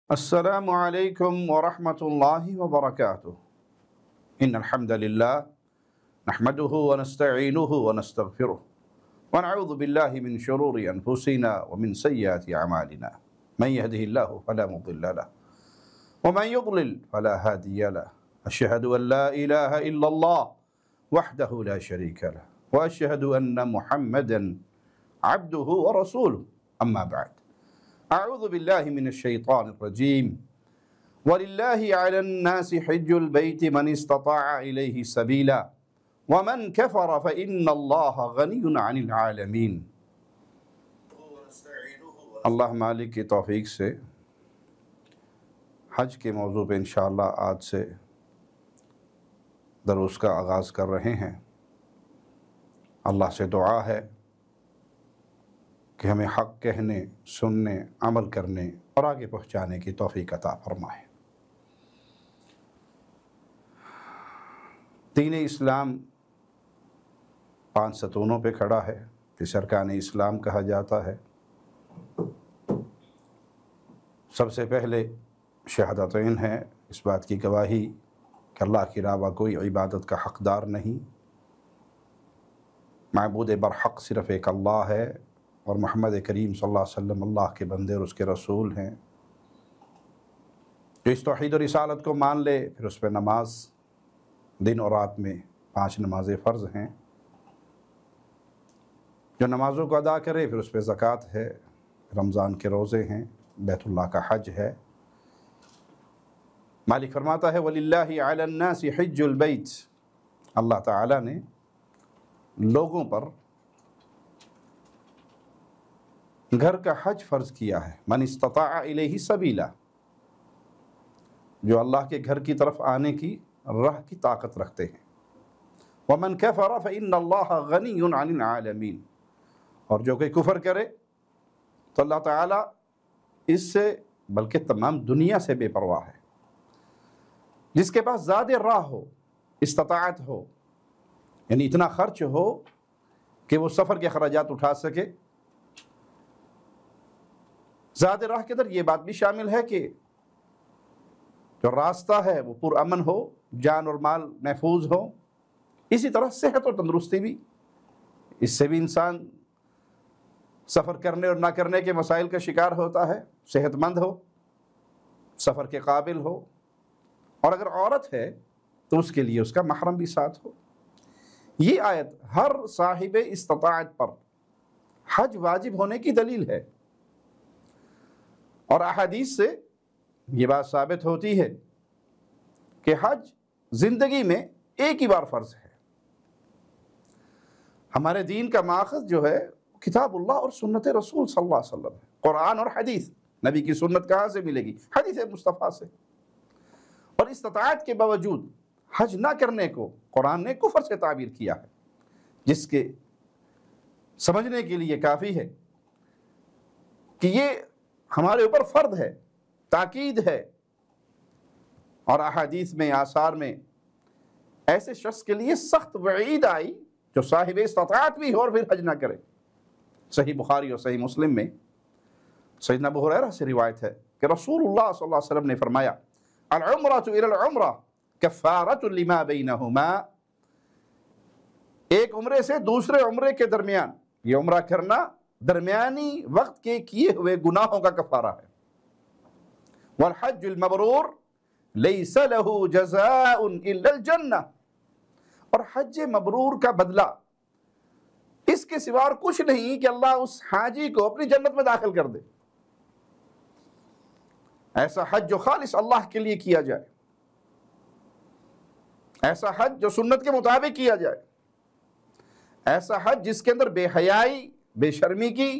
السلام علیکم ورحمۃ اللہ وبرکاتہ ان الحمد للہ نحمده ونستعینه ونستغفره ونعوذ باللہ من شرور انفسنا ومن سیئات اعمالنا من يهده الله فلا مضل له ومن يضلل فلا هادي له اشهد ان لا اله الا الله وحده لا شريك له واشهد ان محمدا عبده ورسوله اما بعد اعوذ باللہ من الشیطان الرجیم وَلِلَّهِ عَلَى النَّاسِ حِجُّ الْبَيْتِ مَنِ اسْتَطَاعَ إِلَيْهِ سَبِيلًا وَمَنْ كَفَرَ فَإِنَّ اللَّهَ غَنِيٌّ عَنِ الْعَالَمِينَ۔ اللہ مالک کی توفیق سے حج کے موضوع پہ انشاءاللہ آج سے دروس کا آغاز کر رہے ہیں۔ اللہ سے دعا ہے کہ ہمیں حق کہنے، سننے، عمل کرنے اور آگے پہنچانے کی توفیق عطا فرمائے۔ دین اسلام 5 ستونوں پہ کھڑا ہے، جسے ارکان اسلام کہا جاتا ہے۔ سب سے پہلے شہادتین ہے، اس بات کی گواہی کہ اللہ کے علاوہ کوئی عبادت کا حقدار نہیں، معبود برحق صرف ایک اللہ ہے، اور محمد کریم صلی اللہ علیہ وسلم اللہ کے بندے اور اس کے رسول ہیں۔ جو اس توحید و رسالت کو مان لے، پھر اس پہ نماز دن اور رات میں 5 نمازیں فرض ہیں۔ جو نمازوں کو ادا کرے، پھر اس پہ زکوٰۃ ہے، رمضان کے روزے ہیں، بیت اللہ کا حج ہے۔ مالک فرماتا ہے وَلِلَّهِ عَلَى النَّاسِ حِجُّ الْبَيْتِ، اللہ تعالیٰ نے لوگوں پر گھر کا حج فرض کیا ہے۔ من استطاع الیہ سبیلا، جو اللہ کے گھر کی طرف آنے کی راہ کی طاقت رکھتے ہیں۔ ومن کفر فإن اللہ غنی عن العالمین، اور جو کہ کفر کرے تو اللہ تعالیٰ اس سے بلکہ تمام دنیا سے بے پرواہ ہے۔ جس کے پاس زیادہ راہ ہو، استطاعت ہو، یعنی اتنا خرچ ہو کہ وہ سفر کے اخراجات اٹھا سکے۔ زیادہ راہ کے اندر یہ بات بھی شامل ہے کہ جو راستہ ہے وہ پرامن ہو، جان اور مال محفوظ ہو۔ اسی طرح صحت اور تندرستی بھی، اس سے بھی انسان سفر کرنے اور نہ کرنے کے مسائل کا شکار ہوتا ہے۔ صحت مند ہو، سفر کے قابل ہو، اور اگر عورت ہے تو اس کے لیے اس کا محرم بھی ساتھ ہو۔ یہ آیت ہر صاحب استطاعت پر حج واجب ہونے کی دلیل ہے، اور احادیث سے یہ بات ثابت ہوتی ہے کہ حج زندگی میں ایک ہی بار فرض ہے۔ ہمارے دین کا ماخذ جو ہے کتاب اللہ اور سنت رسول صلی اللہ علیہ وسلم ہے، قرآن اور حدیث۔ نبی کی سنت کہاں سے ملے گی؟ حدیث مصطفیٰ سے۔ اور استطاعت کے باوجود حج نہ کرنے کو قرآن نے کفر سے تعبیر کیا ہے، جس کے سمجھنے کے لیے کافی ہے کہ یہ ہمارے اوپر فرض ہے، تاکید ہے۔ اور احادیث میں، آثار میں ایسے شخص کے لیے سخت وعید آئی جو صاحب استطاعت بھی ہو اور پھر حج نہ کرے۔ صحیح بخاری اور صحیح مسلم میں سیدنا ابو ہریرہ سے روایت ہے کہ رسول اللہ صلی اللہ علیہ وسلم نے فرمایا العمرۃ الی العمرہ کفارۃ لما بینہما، ایک عمرے سے دوسرے عمرے کے درمیان یہ عمرہ کرنا درمیانی وقت کے کیے ہوئے گناہوں کا کفارہ ہے۔ والحج المبرور لیس له جزاء الا الجنہ، اور حج مبرور کا بدلہ اس کے سوا اور کچھ نہیں کہ اللہ اس حاجی کو اپنی جنت میں داخل کر دے۔ ایسا حج جو خالص اللہ کے لیے کیا جائے، ایسا حج جو سنت کے مطابق کیا جائے، ایسا حج جس کے اندر بے حیائی، بے شرمی کی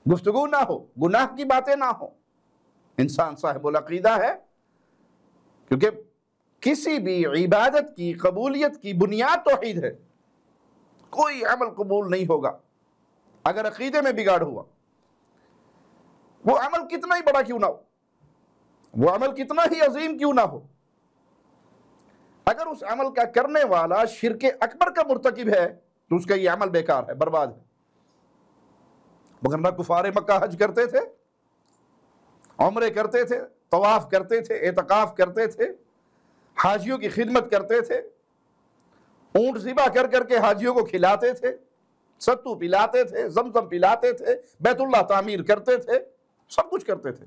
گفتگو نہ ہو، گناہ کی باتیں نہ ہو۔ انسان صاحب العقیدہ ہے، کیونکہ کسی بھی عبادت کی قبولیت کی بنیاد توحید ہے۔ کوئی عمل قبول نہیں ہوگا اگر عقیدے میں بگاڑ ہوا، وہ عمل کتنا ہی بڑا کیوں نہ ہو، وہ عمل کتنا ہی عظیم کیوں نہ ہو، اگر اس عمل کا کرنے والا شرک اکبر کا مرتکب ہے تو اس کا یہ عمل بیکار ہے، برباد ہے۔ مگر نہ کفار مکہ حج کرتے تھے، عمرے کرتے تھے، طواف کرتے تھے، اعتکاف کرتے تھے، حاجیوں کی خدمت کرتے تھے، اونٹ ذبح کر کر کے حاجیوں کو کھلاتے تھے، ستو پلاتے تھے، زمزم پلاتے تھے، بیت اللہ تعمیر کرتے تھے، سب کچھ کرتے تھے۔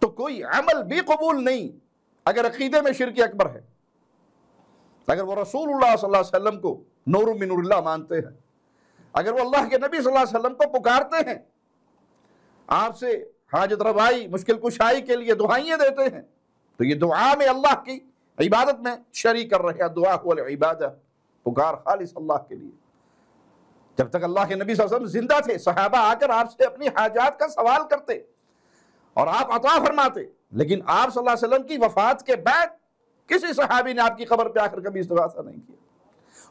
تو کوئی عمل بھی قبول نہیں اگر عقیدے میں شرک اکبر ہے، اگر وہ رسول اللہ صلی اللہ علیہ وسلم کو نور من نور اللہ مانتے ہیں، اگر وہ اللہ کے نبی صلی اللہ علیہ وسلم کو پکارتے ہیں، آپ سے حاجت روائی مشکل کشائی کے لیے دعائیں دیتے ہیں، تو یہ دعا میں اللہ کی عبادت میں شریک کر رہے ہیں۔ دعا هو العبادہ، پکار خالص اللہ کے لیے۔ جب تک اللہ کے نبی صلی اللہ علیہ وسلم زندہ تھے، صحابہ آ کر آپ سے اپنی حاجات کا سوال کرتے اور آپ عطا فرماتے، لیکن آپ صلی اللہ علیہ وسلم کی وفات کے بعد کسی صحابی نے آپ کی قبر پہ آ کر کبھی استغاثہ نہیں کیا،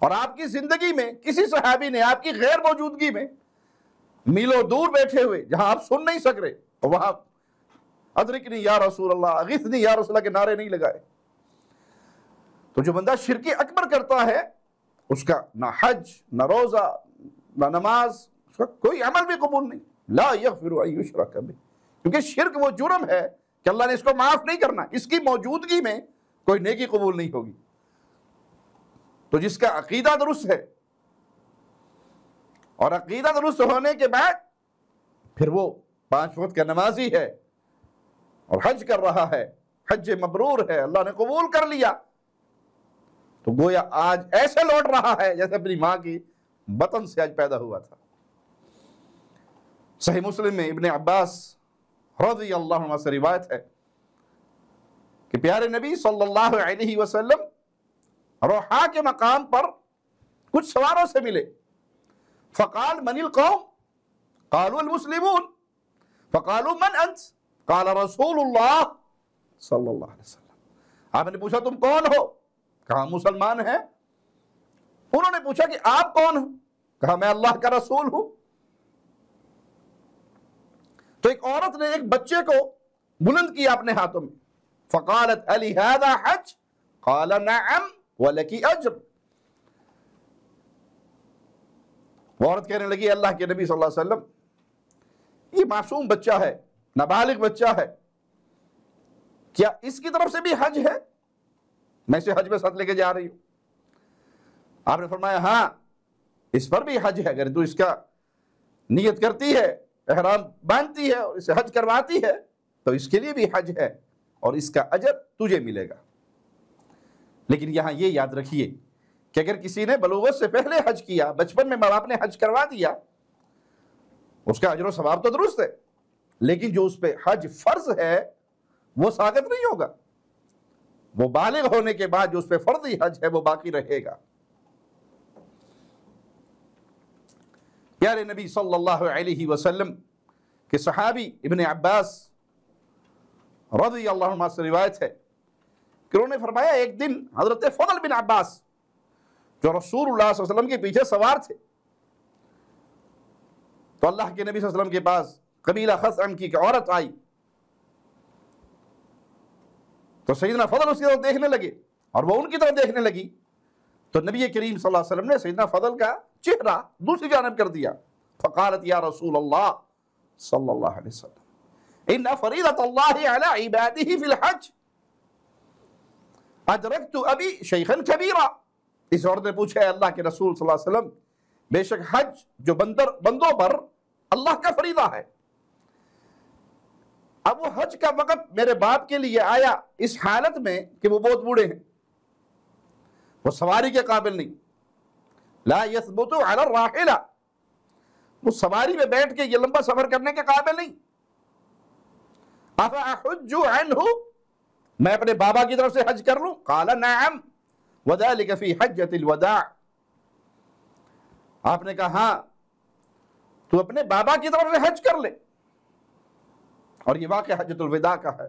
اور آپ کی زندگی میں کسی صحابی نے آپ کی غیر موجودگی میں میلوں دور بیٹھے ہوئے جہاں آپ سن نہیں سک رہے وہاں ادرکنی یا رسول اللہ، اغثنی یا رسول اللہ کے نعرے نہیں لگائے۔ تو جو بندہ شرک اکبر کرتا ہے اس کا نہ حج، نہ روزہ، نہ نماز، اس کا کوئی عمل بھی قبول نہیں۔ لا یغفر ان یشرک بہ، کیونکہ شرک وہ جرم ہے کہ اللہ نے اس کو معاف نہیں کرنا، اس کی موجودگی میں کوئی نیکی قبول نہیں ہوگی۔ تو جس کا عقیدہ درست ہے اور عقیدہ درست ہونے کے بعد پھر وہ 5 وقت کا نمازی ہے اور حج کر رہا ہے، حج مبرور ہے، اللہ نے قبول کر لیا، تو گویا آج ایسے لوٹ رہا ہے جیسے اپنی ماں کی بطن سے آج پیدا ہوا تھا۔ صحیح مسلم میں ابن عباس رضی اللہ عنہ سے روایت ہے کہ پیارے نبی صلی اللہ علیہ وسلم روحا کے مقام پر کچھ سواروں سے ملے، فقال من القوم؟ قالوا المسلمون۔ فقالوا من انت؟ قال رسول اللہ صلی اللہ علیہ وسلم۔ آپ نے پوچھا تم کون ہو؟ کہا مسلمان ہیں۔ انہوں نے پوچھا کہ آپ کون ہیں؟ کہا میں اللہ کا رسول ہوں۔ تو ایک عورت نے ایک بچے کو بلند کیا اپنے ہاتھوں میں، فقالت علی هذا حج؟ قال نعم ولکی اجر۔ وہ عورت کہنے لگی اللہ کے نبی صلی اللہ علیہ وسلم، یہ معصوم بچہ ہے، نابالغ بچہ ہے، کیا اس کی طرف سے بھی حج ہے؟ میں اسے حج میں ساتھ لے کے جا رہی ہوں۔ آپ نے فرمایا ہاں اس پر بھی حج ہے، اگر تو اس کا نیت کرتی ہے، احرام باندھتی ہے اور اسے حج کرواتی ہے تو اس کے لیے بھی حج ہے اور اس کا اجر تجھے ملے گا۔ لیکن یہاں یہ یاد رکھیے کہ اگر کسی نے بلوغت سے پہلے حج کیا، بچپن میں ماں باپ نے حج کروا دیا، اس کا اجر و ثواب تو درست ہے، لیکن جو اس پہ حج فرض ہے وہ ساقط نہیں ہوگا، وہ بالغ ہونے کے بعد جو اس پہ فرضی حج ہے وہ باقی رہے گا۔ پیارے نبی صلی اللہ علیہ وسلم کے صحابی ابن عباس رضی اللہ عنہ سے روایت ہے کہ انہوں نے فرمایا ایک دن حضرت فضل بن عباس جو رسول اللہ صلی اللہ علیہ وسلم کے پیچھے سوار تھے، تو اللہ کے نبی صلی اللہ علیہ وسلم کے پاس قبیلہ خثعم کی ایک عورت آئی، تو سیدنا فضل اس کی طرف دیکھنے لگے اور وہ ان کی طرف دیکھنے لگی، تو نبی کریم صلی اللہ علیہ وسلم نے سیدنا فضل کا چہرہ دوسری جانب کر دیا، فقالت یا رسول اللہ صلی اللہ علیہ وسلم ان فریضۃ اللہ علی عبادہ فی الحج ادرکت ابی شیخا کبیرا۔ اس عورت نے پوچھا ہے اللہ کے رسول صلی اللہ علیہ وسلم، بے شک حج جو بندوں پر اللہ کا فریضہ ہے، اب وہ حج کا وقت میرے باپ کے لیے آیا اس حالت میں کہ وہ بہت بوڑھے ہیں، وہ سواری کے قابل نہیں، لا یثبت علی الراحلہ، وہ سواری میں بیٹھ کے یہ لمبا سفر کرنے کے قابل نہیں، افاحج عنہ، میں اپنے بابا کی طرف سے حج کر لوں؟ قال نعم وذلک فی حجۃ الوداع، آپ نے کہا ہاں تو اپنے بابا کی طرف سے حج کر لے، اور یہ واقعہ حجۃ الوداع کا ہے۔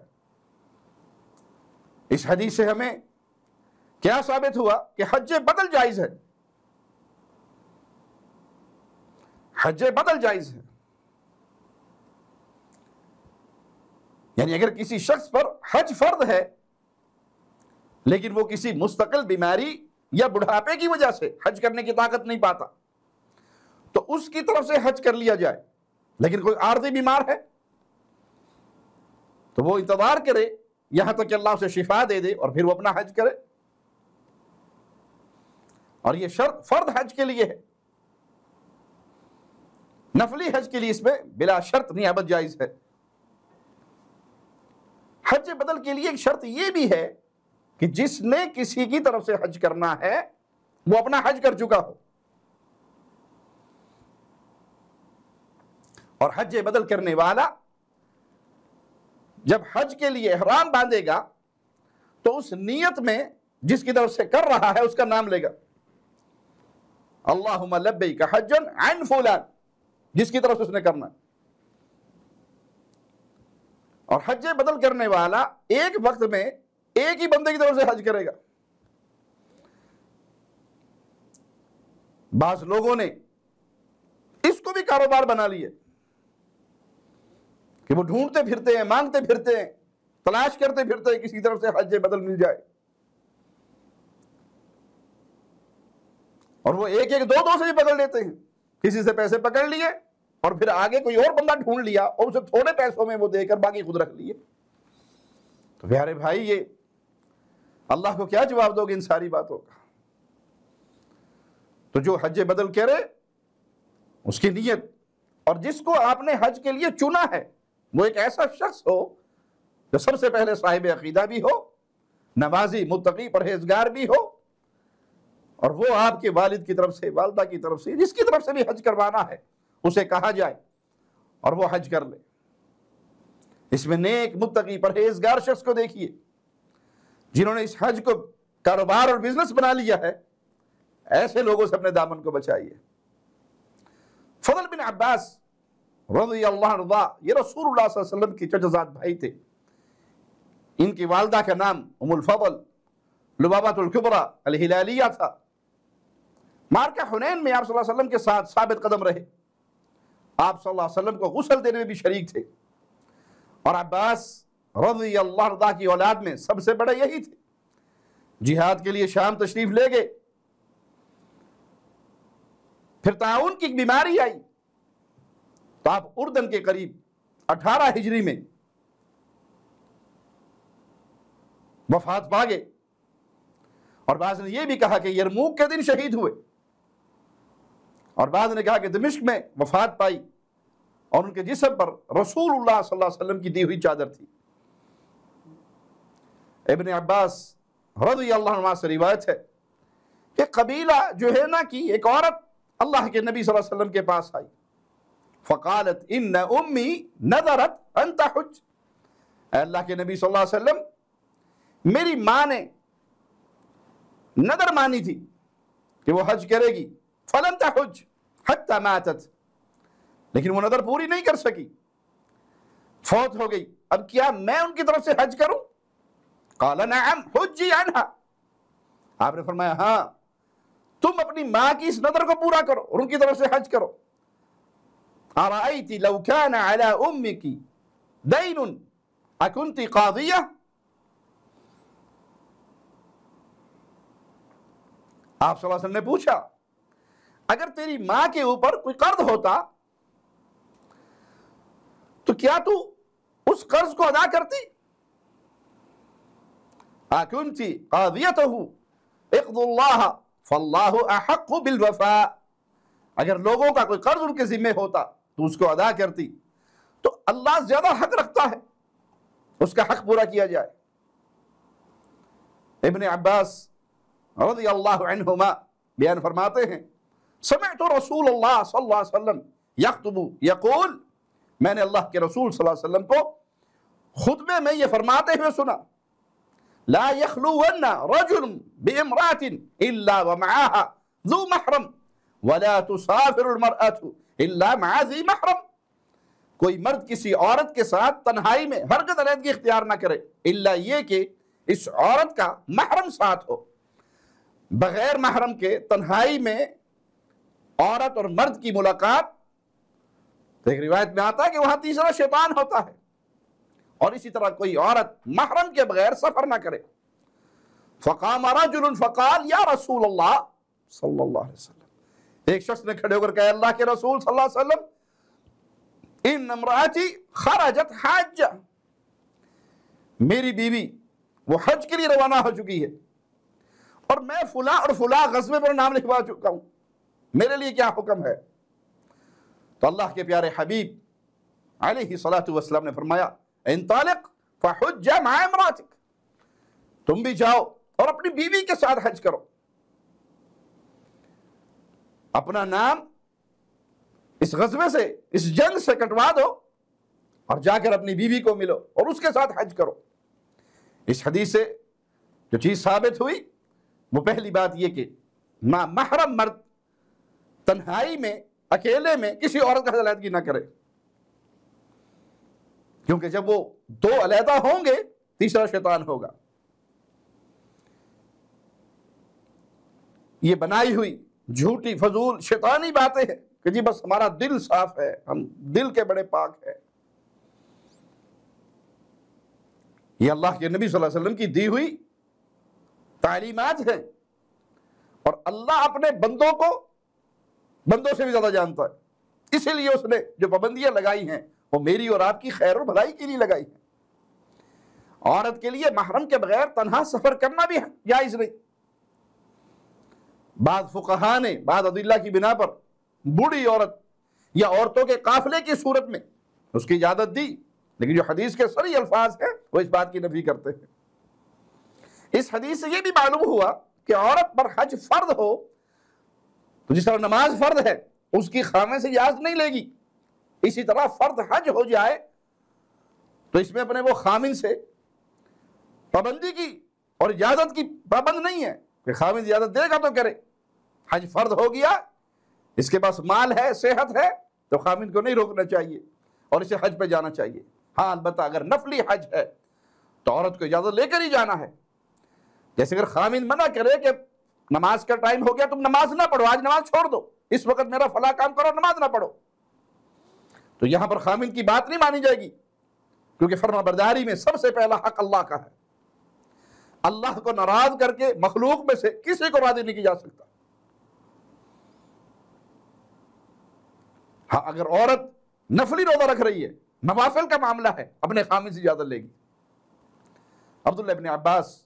اس حدیث سے ہمیں کیا ثابت ہوا کہ حج بدل جائز ہے، حج بدل جائز ہے، یعنی اگر کسی شخص پر حج فرض ہے لیکن وہ کسی مستقل بیماری یا بڑھاپے کی وجہ سے حج کرنے کی طاقت نہیں پاتا تو اس کی طرف سے حج کر لیا جائے، لیکن کوئی عارضی بیمار ہے تو وہ انتظار کرے یہاں تک کہ اللہ اسے شفا دے دے اور پھر وہ اپنا حج کرے. اور یہ شرط فرض حج کے لیے ہے، نفلی حج کے لیے اس میں بلا شرط نیابت جائز ہے. حج بدل کے لیے ایک شرط یہ بھی ہے کہ جس نے کسی کی طرف سے حج کرنا ہے وہ اپنا حج کر چکا ہو. اور حج بدل کرنے والا جب حج کے لیے احرام باندھے گا تو اس نیت میں جس کی طرف سے کر رہا ہے اس کا نام لے گا. اللہم لبیک حجا عن فلان، جس کی طرف سے اس نے کرنا. اور حج بدل کرنے والا ایک وقت میں ایک ہی بندے کی طرف سے حج کرے گا. بعض لوگوں نے اس کو بھی کاروبار بنا لیے کہ وہ ڈھونڈتے پھرتے ہیں، مانگتے پھرتے ہیں، تلاش کرتے پھرتے ہیں کسی طرف سے حج بدل مل جائے. اور وہ ایک دو سے بھی پکڑ لیتے ہیں. کسی سے پیسے پکڑ لیے اور پھر آگے کوئی اور بندہ ڈھونڈ لیا اور اسے تھوڑے پیسوں میں وہ دے کر باقی خود رکھ لیے. تو پیارے بھائی، یہ اللہ کو کیا جواب دو گے ان ساری باتوں کا؟ تو جو حج بدل کرے اس کی نیت، اور جس کو آپ نے حج کے لیے چنا ہے وہ ایک ایسا شخص ہو جو سب سے پہلے صاحب عقیدہ بھی ہو، نمازی، متقی، پرہیزگار بھی ہو، اور وہ آپ کے والد کی طرف سے، والدہ کی طرف سے، جس کی طرف سے بھی حج کروانا ہے اسے کہا جائے اور وہ حج کر لے. اس میں نیک، متقی، پرہیزگار شخص کو دیکھیے جنہوں نے اس حج کو کاروبار اور بزنس بنا لیا ہے. ایسے لوگوں سے اپنے دامن کو بچائیے. فضل بن عباس رضی اللہ عنہ، یہ رسول اللہ صلی اللہ علیہ وسلم کی چچزاد بھائی تھے. ان کی والدہ کا نام ام الفضل لبابۃ الکبریٰ الہلالیہ تھا. مارکہ حنین میں آپ صلی اللہ علیہ وسلم کے ساتھ ثابت قدم رہے. آپ صلی اللہ علیہ وسلم کو غسل دینے میں بھی شریک تھے. اور عباس رضی اللہ عنہ کی اولاد میں سب سے بڑے یہی تھے. جہاد کے لیے شام تشریف لے گئے. پھر طاعون کی ایک بیماری آئی تو آپ اردن کے قریب 18 ہجری میں وفات پا گئے. اور بعض نے یہ بھی کہا کہ یرموک کے دن شہید ہوئے، اور بعض نے کہا کہ دمشق میں وفات پائی، اور ان کے جسم پر رسول اللہ صلی اللہ علیہ وسلم کی دی ہوئی چادر تھی. ابن عباس رضی اللہ عنہ سے روایت ہے کہ قبیلہ جوہینہ کی ایک عورت اللہ کے نبی صلی اللہ علیہ وسلم کے پاس آئی. فقالت ان امی نذرت ان تحج، اے اللہ کے نبی صلی اللہ علیہ وسلم، میری ماں نے نذر مانی تھی کہ وہ حج کرے گی. فلن تحج حتی ماتت، لیکن وہ نذر پوری نہیں کر سکی، فوت ہو گئی. اب کیا میں ان کی طرف سے حج کروں؟ قال نعم حجی عنہا، آپ نے فرمایا ہاں، تم اپنی ماں کی اس نذر کو پورا کرو اور ان کی طرف سے حج کرو. ارأیت لو کان علی امک دین اکنت قاضیہ، آپ صلی اللہ علیہ وسلم نے پوچھا اگر تیری ماں کے اوپر کوئی قرض ہوتا تو کیا تو اس قرض کو ادا کرتی؟ اکنت قاضیتہ اقض اللہ فاللہ احق بالوفاء، اگر لوگوں کا کوئی قرض ان کے ذمہ ہوتا تو اس کو ادا کرتی، تو اللہ زیادہ حق رکھتا ہے اس کا حق پورا کیا جائے. ابن عباس رضی اللہ عنہما بیان فرماتے ہیں سمعت رسول اللہ صلی اللہ علیہ وسلم یخطب یقول، میں نے اللہ کے رسول صلی اللہ علیہ وسلم کو خطبے میں یہ فرماتے ہوئے سنا، لا يخلون رجل بامرأة الا ومعها ذو محرم ولا تسافر المرأة الا مع ذی محرم، کوئی مرد کسی عورت کے ساتھ تنہائی میں ہرگز علیحدگی اختیار نہ کرے الا یہ کہ اس عورت کا محرم ساتھ ہو. بغیر محرم کے تنہائی میں عورت اور مرد کی ملاقات، تو ایک روایت میں آتا ہے کہ وہاں تیسرا شیطان ہوتا ہے. اور اسی طرح کوئی عورت محرم کے بغیر سفر نہ کرے. فقام رجل فقال یا رسول اللہ صلی اللہ علیہ وسلم، ایک شخص نے کھڑے ہو کر کہا اللہ کے رسول صلی اللہ علیہ وسلم، ان امراتی خرجت حاجہ، میری بیوی وہ حج کے لیے روانہ ہو چکی ہے اور میں فلاں اور فلاں غزوے پر نام لکھوا چکا ہوں، میرے لیے کیا حکم ہے؟ تو اللہ کے پیارے حبیب علیہ الصلاۃ والسلام نے فرمایا انطلق فحج مع امراتک، تم بھی جاؤ اور اپنی بیوی کے ساتھ حج کرو، اپنا نام اس غزوے سے، اس جنگ سے کٹوا دو اور جا کر اپنی بیوی کو ملو اور اس کے ساتھ حج کرو۔ اس حدیث سے جو چیز ثابت ہوئی وہ پہلی بات یہ کہ محرم مرد تنہائی میں، اکیلے میں کسی عورت کا علیحدگی نہ کرے، کیونکہ جب وہ دو علیحدہ ہوں گے تیسرا شیطان ہوگا۔ یہ بنائی ہوئی جھوٹی فضول شیطانی باتیں ہیں کہ جی بس ہمارا دل صاف ہے، ہم دل کے بڑے پاک ہیں۔ یہ اللہ کے نبی صلی اللہ علیہ وسلم کی دی ہوئی تعلیمات ہیں، اور اللہ اپنے بندوں کو بندوں سے بھی زیادہ جانتا ہے، اسی لیے اس نے جو پابندیاں لگائی ہیں وہ میری اور آپ کی خیر و بھلائی کے لیے لگائی ہیں۔ عورت کے لیے محرم کے بغیر تنہا سفر کرنا بھی جائز نہیں۔ بعض فقہاء نے بعض ادلہ کی بنا پر بوڑھی عورت یا عورتوں کے قافلے کی صورت میں اس کی اجازت دی، لیکن جو حدیث کے صریح الفاظ ہیں وہ اس بات کی نفی کرتے ہیں۔ اس حدیث سے یہ بھی معلوم ہوا کہ عورت پر حج فرض ہو تو جس طرح نماز فرض ہے اس کی خامن سے اجازت نہیں لے گی، اسی طرح فرض حج ہو جائے تو اس میں اپنے وہ خامن سے پابندی کی اور اجازت کی پابند نہیں ہے کہ خامن اجازت دے گا تو کرے۔ حج فرض ہو گیا، اس کے پاس مال ہے، صحت ہے، تو خامن کو نہیں روکنا چاہیے اور اسے حج پہ جانا چاہیے۔ ہاں البتہ اگر نفلی حج ہے تو عورت کو اجازت لے کر ہی جانا ہے۔ جیسے اگر خامن منع کرے کہ نماز کا ٹائم ہو گیا تم نماز نہ پڑھو، آج نماز چھوڑ دو، اس وقت میرا فلاں کام کرو، نماز نہ پڑھو، تو یہاں پر خامن کی بات نہیں مانی جائے گی، کیونکہ فرما برداری میں سب سے پہلا حق اللہ کا ہے۔ اللہ کو ناراض کر کے مخلوق میں سے کسی کو راضی نہیں کیا جا سکتا۔ ہاں اگر عورت نفلی روزہ رکھ رہی ہے، نوافل کا معاملہ ہے، اپنے خامن سے اجازت لے گی۔ عبداللہ ابن عباس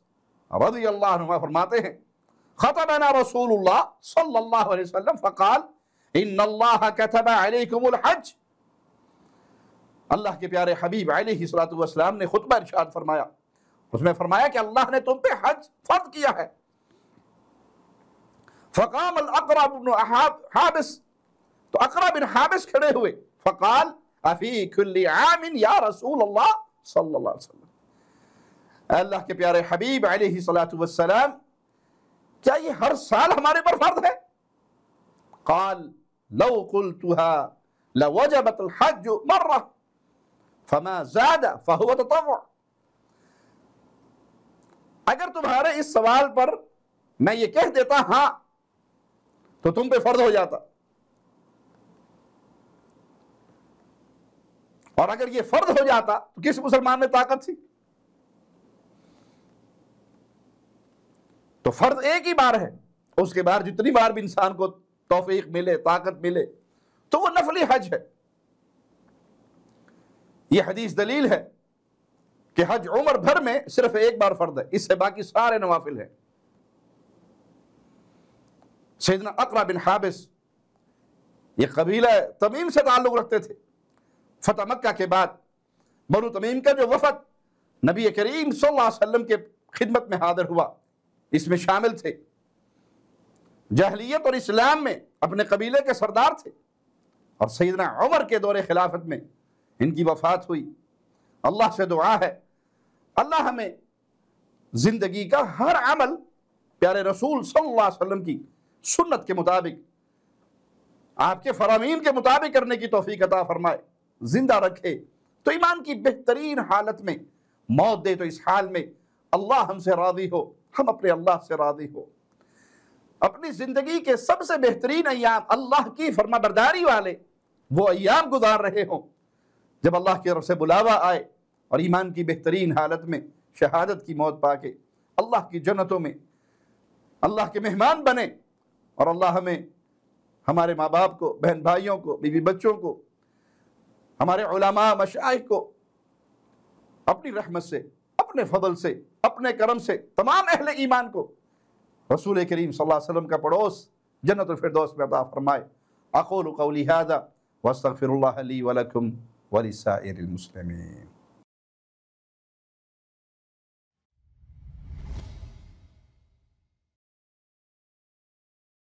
رضی اللہ عنہ فرماتے ہیں خطبنا رسول اللہ صلی اللہ علیہ وسلم فقال ان اللہ کتب علیکم الحج، اللہ کے پیارے حبیب علیہ السلام نے خطبہ ارشاد فرمایا، اس میں فرمایا کہ اللہ نے تم پہ حج فرض کیا ہے۔ فقام الاقرع بن حابس، تو اقرع بن حابس کھڑے ہوئے، فقال افی کل عام یا رسول اللہ صلی اللہ علیہ وسلم، اللہ کے پیارے حبیب علیہ السلام کیا یہ ہر سال ہمارے پر فرض ہے؟ قال لو قلتها لوجبت الحج مرہ فما زاد فهو تطوع، اگر تمہارے اس سوال پر میں یہ کہہ دیتا ہاں تو تم پہ فرض ہو جاتا، اور اگر یہ فرض ہو جاتا تو کس مسلمان میں طاقت تھی؟ تو فرض ایک ہی بار ہے، اس کے بعد جتنی بار بھی انسان کو توفیق ملے، طاقت ملے، تو وہ نفلی حج ہے۔ یہ حدیث دلیل ہے کہ حج عمر بھر میں صرف ایک بار فرض ہے، اس سے باقی سارے نوافل ہیں۔ سیدنا اقرع بن حابس یہ قبیلہ تمیم سے تعلق رکھتے تھے۔ فتح مکہ کے بعد بنو تمیم کا جو وفد نبی کریم صلی اللہ علیہ وسلم کے خدمت میں حاضر ہوا، اس میں شامل تھے، جاہلیت اور اسلام میں اپنے قبیلے کے سردار تھے، اور سیدنا عمر کے دور خلافت میں ان کی وفات ہوئی۔ اللہ سے دعا ہے اللہ ہمیں زندگی کا ہر عمل پیارے رسول صلی اللہ علیہ وسلم کی سنت کے مطابق، آپ کے فرامین کے مطابق کرنے کی توفیق عطا فرمائے، زندہ رکھے تو ایمان کی بہترین حالت میں، موت دے تو اس حال میں اللہ ہم سے راضی ہو، ہم اپنے اللہ سے راضی ہو، اپنی زندگی کے سب سے بہترین ایام اللہ کی فرما برداری والے وہ ایام گزار رہے ہوں جب اللہ کی طرف سے بلاوا آئے اور ایمان کی بہترین حالت میں شہادت کی موت پا کے اللہ کی جنتوں میں اللہ کے مہمان بنے، اور اللہ ہمیں، ہمارے ماں باپ کو، بہن بھائیوں کو، بیوی بچوں کو، ہمارے علماء مشائخ کو اپنی رحمت سے اپنے فضل سے، اپنے کرم سے تمام اہل ایمان کو رسول کریم صلی اللہ علیہ وسلم کا پڑوس جنت الفردوس میں عطا فرمائے۔ اقول قولی ھذا واستغفر اللہ لی ولکم ولسائر المسلمین۔